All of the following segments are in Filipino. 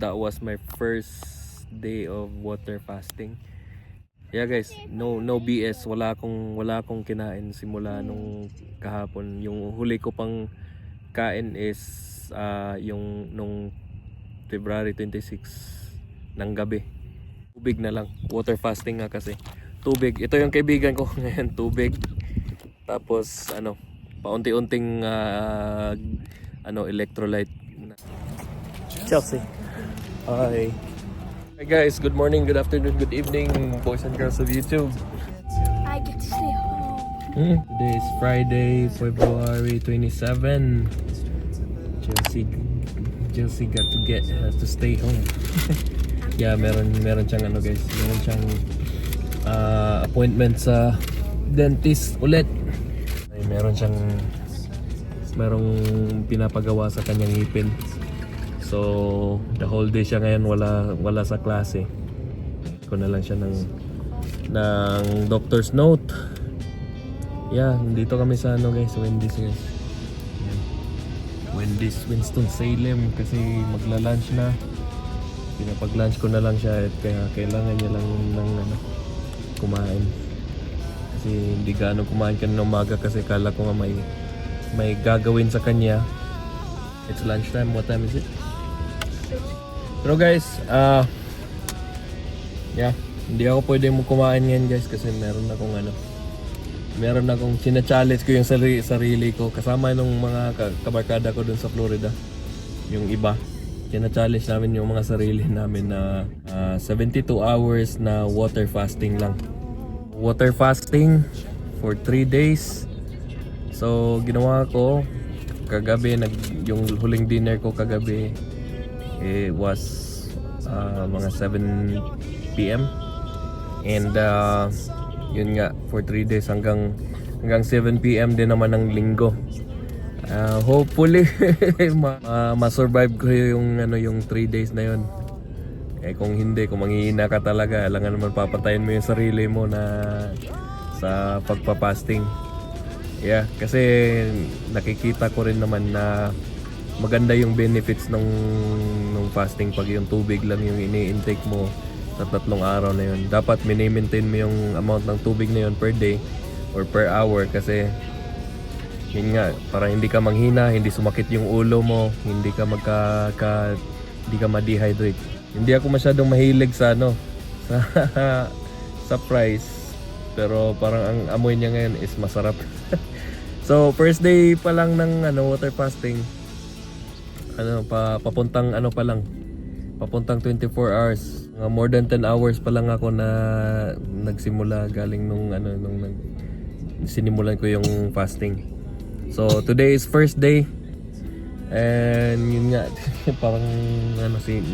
that was my first day of water fasting. Yeah guys, no BS, wala akong kinain simula nung kahapon. Yung huli ko pang kain is yung nung February 26 ng gabi. Tubig na lang, water fasting nga kasi. Tubig, ito yung kaibigan ko ngayon, tubig. Tapos paunti-unting electrolyte. Chelsea. Hi. Hi guys, good morning, good afternoon, good evening, boys and girls of YouTube. I get to stay home. Today is Friday, February 27. Chelsea has to stay home. Yeah, meron siyang guys, meron siyang appointment sa dentist ulit. Ay, merong pinapagawa sa kanyang ngipin. So, the whole day siya ngayon wala sa klase. Ko na lang siya ng doctor's note. Yeah, dito kami sa guys, Wendy's guys. Yan. Wendy's Winston-Salem kasi magla-lunch na. Pinapag-lunch ko na lang siya at kaya kailangan niya lang ng kumain. Kasi hindi gaano kumain kanina umaga kasi kala ko nga may gagawin sa kanya. It's lunchtime. What time is it? Pero guys, yeah, hindi ako pwede mo kumain ngayon guys kasi meron akong sina-challenge ko yung sarili ko kasama nung mga kabarkada ko dun sa Florida. Yung iba, sina-challenge namin yung mga sarili namin na 72 hours na water fasting lang. Water fasting for 3 days. So, ginawa ko kagabi, yung huling dinner ko kagabi was mga 7 PM and yun nga for 3 days hanggang 7 PM din naman ng linggo. Hopefully ma-survive ko yung 3 days na yun. Kung hindi, kung manghihina ka talaga, alangan naman papatayin mo yung sarili mo na sa pagpapasting. Yeah, kasi nakikita ko rin naman na maganda yung benefits nung fasting pag yung tubig lang yung ini-intake mo sa 3 araw na yun. Dapat mini-maintain mo yung amount ng tubig na yun per day or per hour kasi yun nga, para hindi ka manghina, hindi sumakit yung ulo mo, hindi ka hindi ka ma-dehydrate. Hindi ako masyadong mahilig sa sa fries, pero parang ang amoy niya ngayon is masarap. So first day pa lang ng water fasting, papuntang papuntang 24 hours. More than 10 hours pa lang ako na nagsimula galing nung sinimulan ko yung fasting. So today is first day and yun nga parang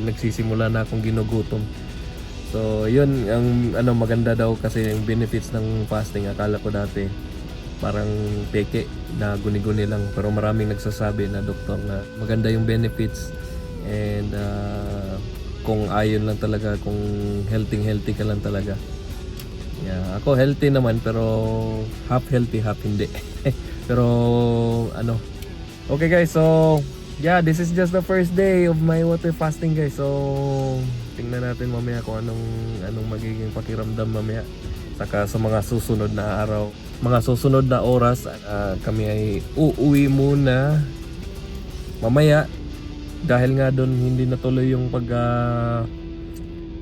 nagsisimula na akong ginugutom. So yun ang maganda daw kasi yung benefits ng fasting. Akala ko dati parang peke na guni-guni lang, pero maraming nagsasabi na doktor na maganda yung benefits and kung ayon lang talaga, kung healthy ka lang talaga. Yeah, ako healthy naman pero half healthy, half hindi. Pero okay guys, so yeah, this is just the first day of my water fasting guys. So tingnan natin mamaya kung anong magiging pakiramdam mamaya. Saka sa mga susunod na araw, mga susunod na oras, kami ay uuwi muna mamaya dahil nga doon hindi natuloy yung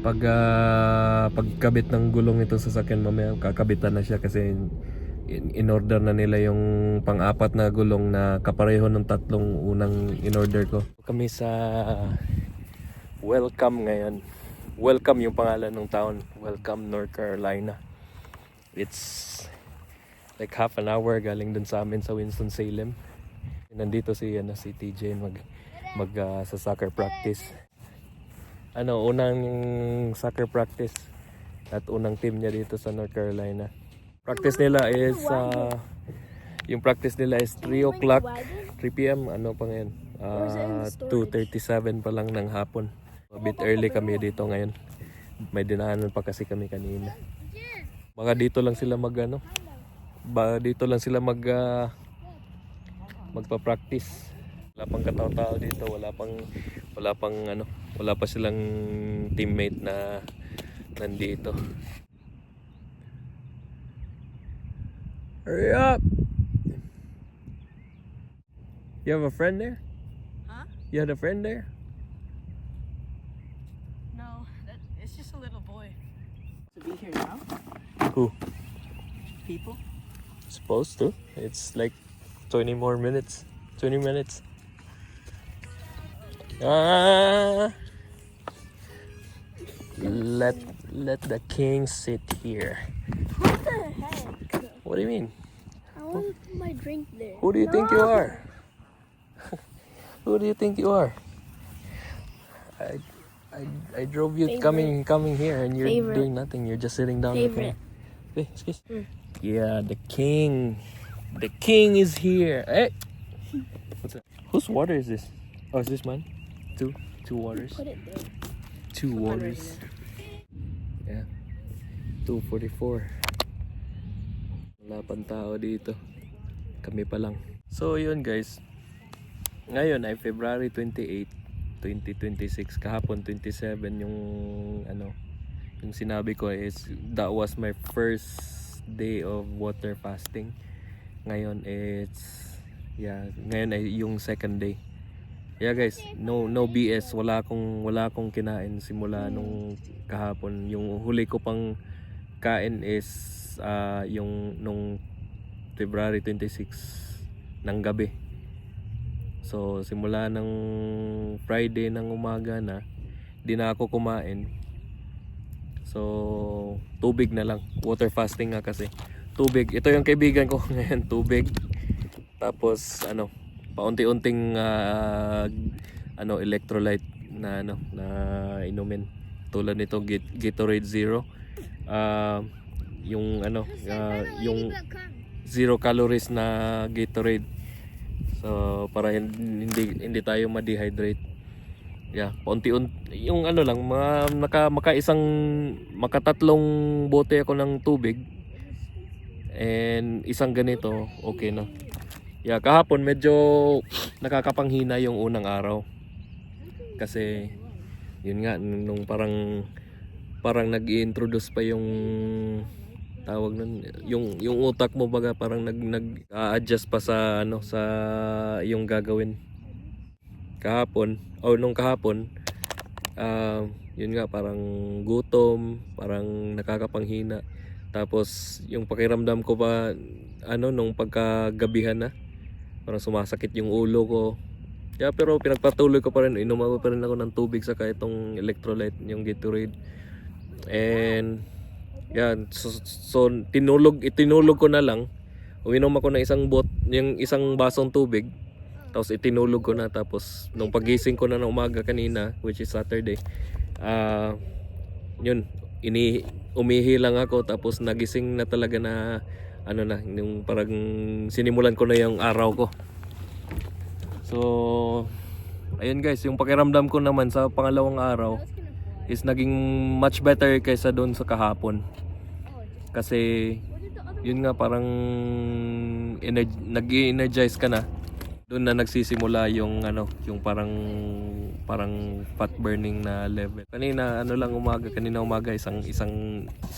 pagkabit ng gulong ito sa sasakyan. Mamaya kakabitan na siya kasi in order na nila yung pang-apat na gulong na kapareho ng 3 unang in order ko. Kami sa Welcome ngayon. Welcome yung pangalan ng town, Welcome, North Carolina. It's like half an hour galing dun sa amin sa Winston-Salem. Nandito si TJ sa soccer practice. Unang soccer practice at unang team niya dito sa North Carolina. Practice nila is yung practice nila is 3 o'clock, 3 PM, pa ngayon? 2:37 pa lang ng hapon. A bit early kami dito ngayon. May dinaanan pa kasi kami kanina. Baka dito lang sila magpa-practice. Wala pang katao-tao dito, wala wala pa silang teammate na nandito. Hurry up! You have a friend there? Huh? You had a friend there? No, it's just a little boy. To be here now? Who? People? Supposed to. It's like 20 more minutes. 20 minutes. Ah! Let the king sit here. What the heck? What do you mean? I want to put my drink there. Who do you think you are? Who do you think you are? I drove you Favorite. coming here and you're Favorite. doing nothing. You're just sitting down. Favorite. Hey, excuse. Yeah, the king. The king is here. Hey. What's that? Whose water is this? Oh, is this mine? Two waters. Put it there. Two waters. Yeah. 2:44. Wala pang tao dito. Kami pa lang. So yun guys. Ngayon ay February 28, 2026. Kahapon 27 yung yung sinabi ko is that was my first day of water fasting. Ngayon ngayon ay yung second day. Yeah guys, no BS, wala akong kinain simula nung kahapon. Yung huli ko pang kain is yung nung February 26 ng gabi. So simula ng Friday ng umaga na di na ako kumain. So tubig na lang, water fasting nga kasi. Tubig, ito yung kaibigan ko ngayon, tubig. Tapos paunti-unting electrolyte na inumin. Tulad nito Gatorade Zero. Yung yung 0 calories na Gatorade. So para hindi tayo ma-dehydrate. Yeah, paunti-unti yung lang makatatlong bote ako ng tubig. And isang ganito, okay na. Yeah, kahapon medyo nakakapanghina yung unang araw. Kasi yun nga nung parang nag-i-introduce pa yung tawag nun, yung utak mo baga parang nag-a-adjust pa sa sa yung gagawin. Nung kahapon yun nga parang gutom, parang nakakapanghina. Tapos yung pakiramdam ko pa nung pagkagabihan na parang sumasakit yung ulo ko. Yeah, pero pinagpatuloy ko pa rin, inom pa rin ako ng tubig saka itong electrolyte, yung Gatorade. And yan, so itinulog ko na lang. Uminom ako ng yung isang basong tubig. Tapos itinulog ko na. Tapos nung pagising ko na ng umaga kanina, which is Saturday, yun, umihi lang ako. Tapos nagising na talaga na yung parang sinimulan ko na yung araw ko. So ayun guys, yung pakiramdam ko naman sa pangalawang araw is naging much better kaysa doon sa kahapon. Kasi yun nga parang nag-energize ka na. Doon na nagsisimula yung yung parang fat burning na level. Kanina umaga isang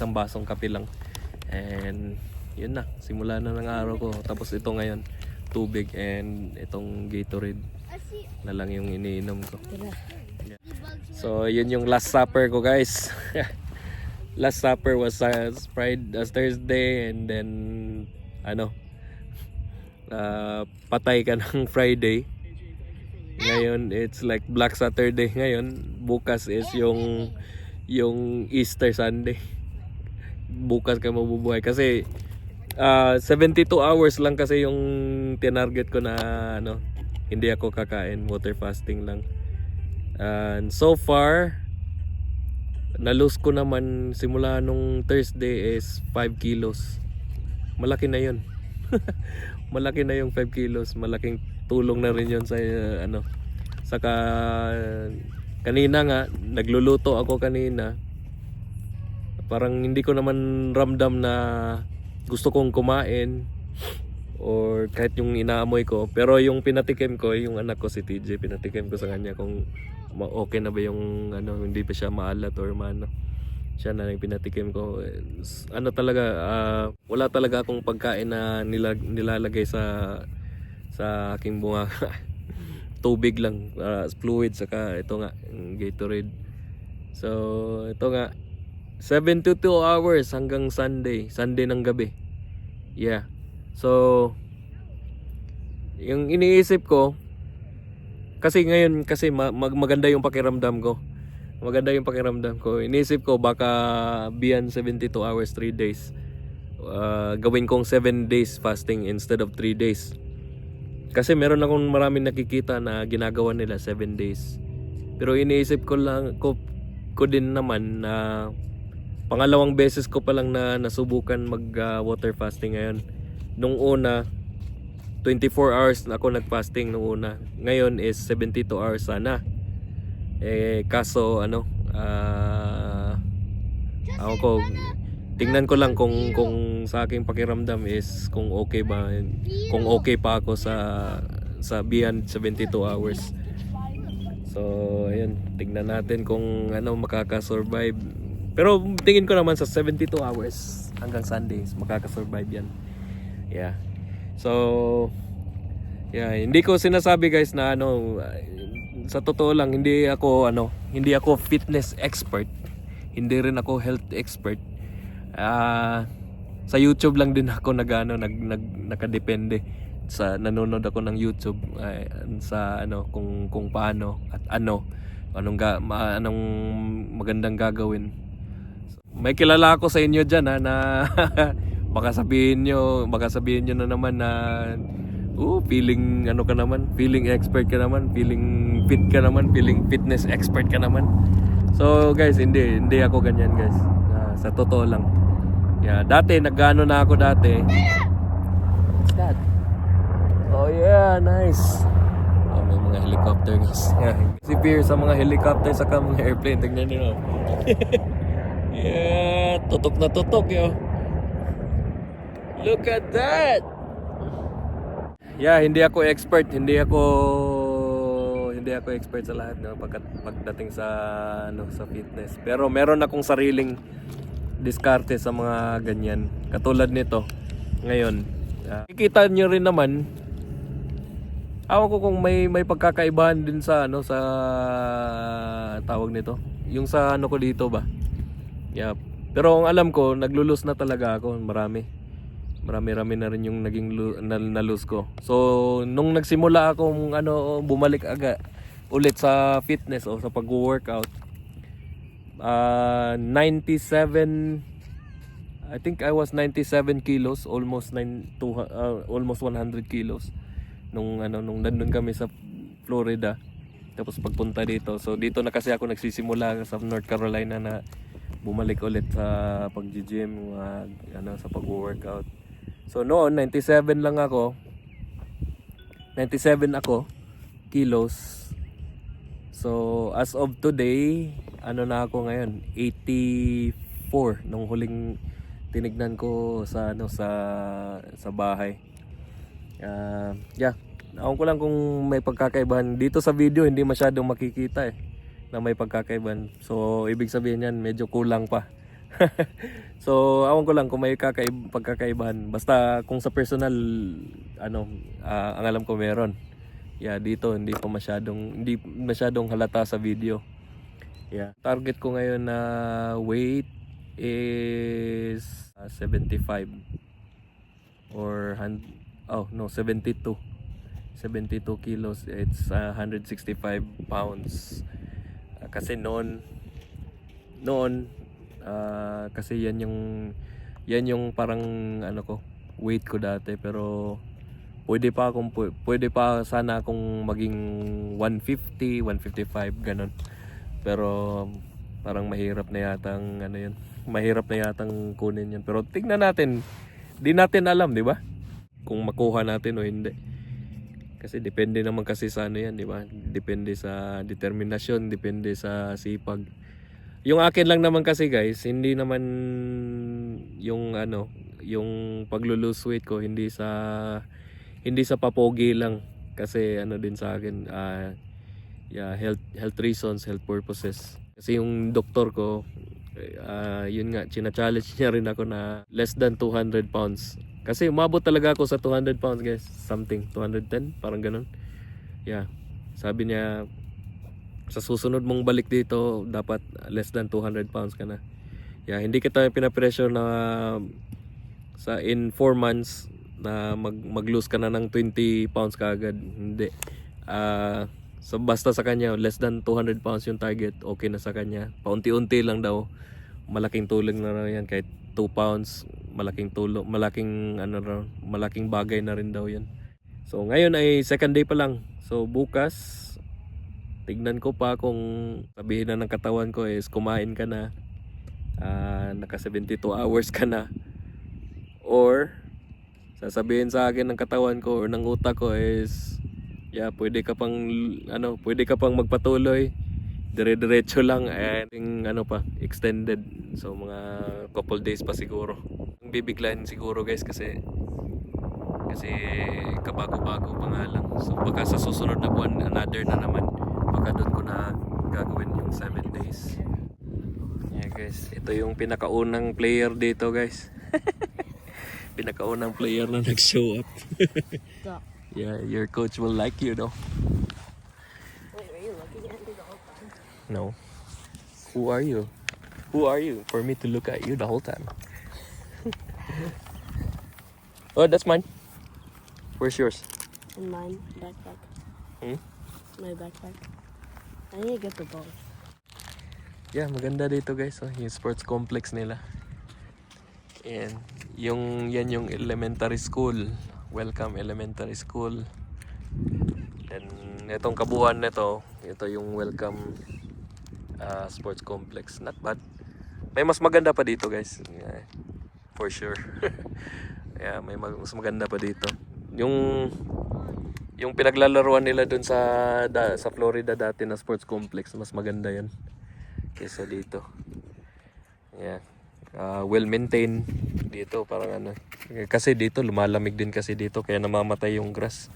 basong kape lang. And yun na, simula na ng araw ko. Tapos ito ngayon, tubig and itong Gatorade na lang yung iniinom ko. Yeah. So yun yung last supper ko guys. Last supper was Thursday, and then patay ka ng Friday. Ngayon it's like Black Saturday ngayon. Bukas is yung Easter Sunday. Bukas ka mabubuhay kasi 72 hours lang kasi yung tinarget ko na hindi ako kakain, water fasting lang. And so far na-lose ko naman simula nung Thursday is 5 kilos. Malaki na yun. Malaki na yung 5 kilos. Malaking tulong na rin yun sa saka kanina nga nagluluto ako kanina. Parang hindi ko naman ramdam na gusto kong kumain. or kahit yung inaamoy ko. Pero yung pinatikim ko, yung anak ko si TJ, pinatikim ko sa kanya kung okay na ba yung ano, hindi pa siya maalat or maano. Siya na yung pinatikim ko. Ano talaga, wala talaga akong pagkain na nilalagay sa aking bunga. Tubig lang, fluid, saka ito nga, yung Gatorade. So ito nga, 7 to 2 hours hanggang Sunday ng gabi. Yeah. So yung iniisip ko, kasi ngayon kasi maganda yung pakiramdam ko. Maganda yung pakiramdam ko. Iniisip ko baka beyond 72 hours, 3 days. Gawin kong 7 days fasting instead of 3 days. Kasi meron akong maraming nakikita na ginagawa nila 7 days. Pero iniisip ko lang ko din naman na pangalawang beses ko pa lang na nasubukan mag water fasting ngayon. Nung una 24 hours na ako nag-fasting nung una. Ngayon is 72 hours sana. Kaso ano, ako ko tingnan ko lang kung sa aking pakiramdam is kung okay ba, kung okay pa ako sa beyond 72 hours. So ayun, tingnan natin kung ano makaka-survive. Pero tingin ko naman sa 72 hours hanggang Sundays makaka-survive yan. Yeah. So yeah, hindi ko sinasabi guys na ano, sa totoo lang hindi ako fitness expert. Hindi rin ako health expert. Sa YouTube lang din ako nakadepende. Nanonood ako ng YouTube sa ano kung paano at anong magandang gagawin. May kilala ako sa inyo diyan na baka sabihin nyo na naman na feeling ano ka naman, feeling expert ka naman, feeling fit ka naman, feeling fitness expert ka naman. So guys, hindi ako ganyan guys. Sa totoo lang. Yeah, dati nag-ano na ako dati. What's that? Oh yeah, nice. May mga helicopter guys. Yeah. Si Pierre sa mga helicopter sa mga airplane, tingnan niyo. Yeah, tutok na tutok yo. Look at that. Yeah, hindi ako expert sa lahat no pagdating sa sa fitness. Pero meron akong sariling diskarte sa mga ganyan. Katulad nito ngayon. Kikita niyo rin naman ko kung may pagkakaibahan din sa sa tawag nito. Yung sa ko dito ba. Yeah. Pero ang alam ko, naglulus na talaga ako, marami na rin yung naging na-lose ko. So nung nagsimula akong bumalik ulit sa fitness o sa pag-workout, 97, I think I was 97 kilos, almost 100 kilos nung nandun kami sa Florida. Tapos pagpunta dito, so dito na kasi ako nagsisimula sa North Carolina na bumalik ulit sa pag-gym, sa pag-workout. So noon 97 ako kilos. So as of today, na ako ngayon, 84 nung huling tinignan ko sa sa bahay. Yeah. Alam ko lang kung may pagkakaibahan dito sa video, hindi masyadong makikita na may pagkakaibahan. So ibig sabihin yan, medyo kulang pa. So awan ko lang kung may pagkakaibahan. Basta kung sa personal ang alam ko meron. Yeah, dito hindi masyadong halata sa video. Yeah. Target ko ngayon na weight is 75 or 72 kilos. It's 165 pounds. Kasi noon kasi yan yung parang weight ko dati, pero pwede pa sana akong maging 150, 155 ganun. Pero parang mahirap na yatang kunin yun. Pero tingnan natin, di natin alam, di ba? Kung makuha natin o hindi. Kasi depende naman kasi sa yan, di ba? Depende sa determinasyon, depende sa sipag. Yung akin lang naman kasi guys, hindi naman yung yung paglo-lose weight ko hindi sa papogi lang, kasi ano din sa akin, yeah, health reasons, health purposes. Kasi yung doktor ko, yun nga, china-challenge niya rin ako na less than 200 pounds. Kasi umabot talaga ako sa 200 pounds guys, something 210, parang ganun. Yeah, sabi niya sa susunod mong balik dito dapat less than 200 pounds ka na. Yeah, hindi kita pinapressure na sa in 4 months na mag-lose ka na ng 20 pounds kaagad. Hindi. So basta sa kanya less than 200 pounds yung target, okay na sa kanya. Paunti-unti lang daw. Malaking tulong na raw yan, kahit 2 pounds, malaking tulong, malaking bagay na rin daw yan. So ngayon ay second day pa lang. So bukas tignan ko pa kung sabihin na ng katawan ko is kumain ka na, naka 72 hours ka na, or sasabihin sa akin ng katawan ko or ng utak ko is yeah, pwede ka pang magpatuloy, dire-diretso lang, and extended, so mga couple days pa siguro. Bibiglayin siguro guys, kasi kabago-bago pa nga lang. So baka sa susunod na buwan another na naman, baka doon ko na gagawin yung 7 days. Yeah guys, ito yung pinakaunang player dito guys. Pinakaunang player na nag-show up. Yeah, your coach will like you though. Wait, were you looking at me the whole time? No. Who are you? Who are you for me to look at you the whole time? Oh, that's mine. Where's yours? And mine, backpack. My backpack. I need to get the ball. Yeah, maganda dito guys. Oh, yung sports complex nila. And yan yung elementary school. Welcome Elementary School. And itong kabuuan nito, ito yung welcome sports complex. Not bad. May mas maganda pa dito guys. Yeah, for sure. Yeah, may mas maganda pa dito. Yung pinaglalaruan nila dun sa Florida dati na sports complex, mas maganda yan kaysa dito. Yeah. Well maintained dito, parang kasi dito lumalamig din kasi dito, kaya namamatay yung grass.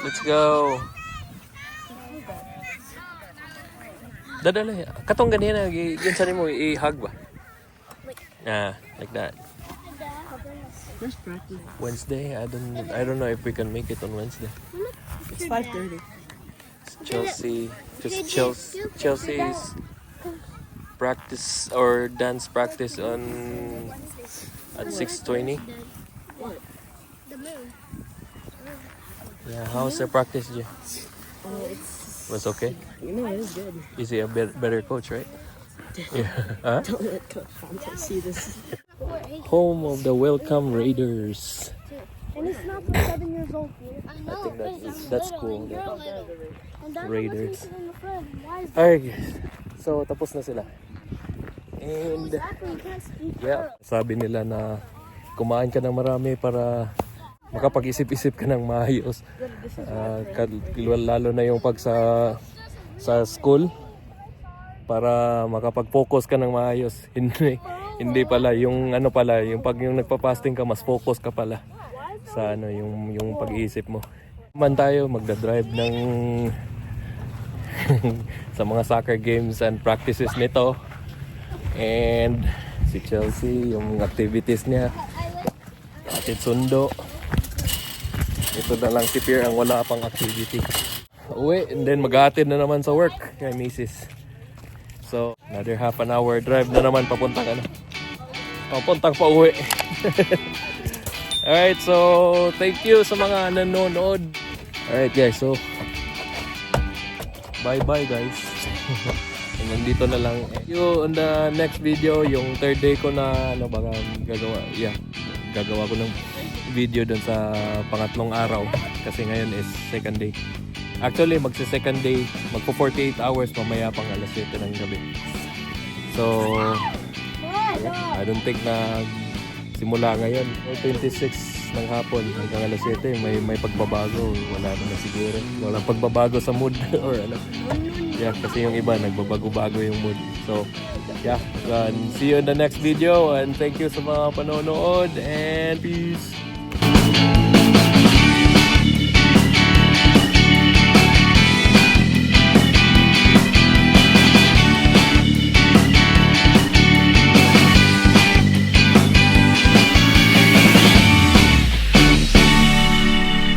Let's go. Dadala. Katong ganyan yun sa mo i-hug ba? Like that. Where's practice? Wednesday, I don't know if we can make it on Wednesday. It's 5:30. Chelsea's practice or dance practice on at 6:20. The moon. Yeah, how's the practice, Jay? It's Was okay? You know, it was good. Is he a better coach, right? Yeah. Huh? Don't let Coach Fonte see this. Home of the Welcome Raiders. And it's not for 7 years old here. I know. think that's cool. You're little. And Dad Raiders. was in the front. Why is that? Alright guys, so tapos na sila. And Exactly. You can't speak yeah, sabi nila na kumain ka ng marami para makapag-isip-isip ka ng maayos. Lalo na yung pag sa school para makapag-focus ka ng maayos. Hindi pala yung ano pala, yung pag yung nagpa-fasting ka mas focus ka pala sa ano yung pag-iisip mo. Man tayo magda-drive ng sa mga soccer games and practices nito. And si Chelsea, yung activities niya. Atid sundo. Ito na lang si Pierre ang wala pang activity. Uwi, and then mag-aatid na naman sa work kay Mrs. So, another half an hour drive na naman papuntang ano. Papuntang pa uwi. Alright, so thank you sa mga nanonood. Alright guys, so bye-bye guys. And nandito na lang. See you on the next video, yung third day ko na ano baka gagawa. Yeah, gagawa ko ng video dun sa pangatlong araw kasi ngayon is second day. Actually, magsa-second day, magpo 48 hours mamaya pang alas 7 ng gabi. So, I don't think na simula ngayon, 26 ng hapon hanggang alas 7, may pagbabago. Wala na siguro. Walang pagbabago sa mood or ano. Yeah, kasi yung iba nagbabago-bago yung mood. So, yeah, see you in the next video and thank you sa mga panonood and peace.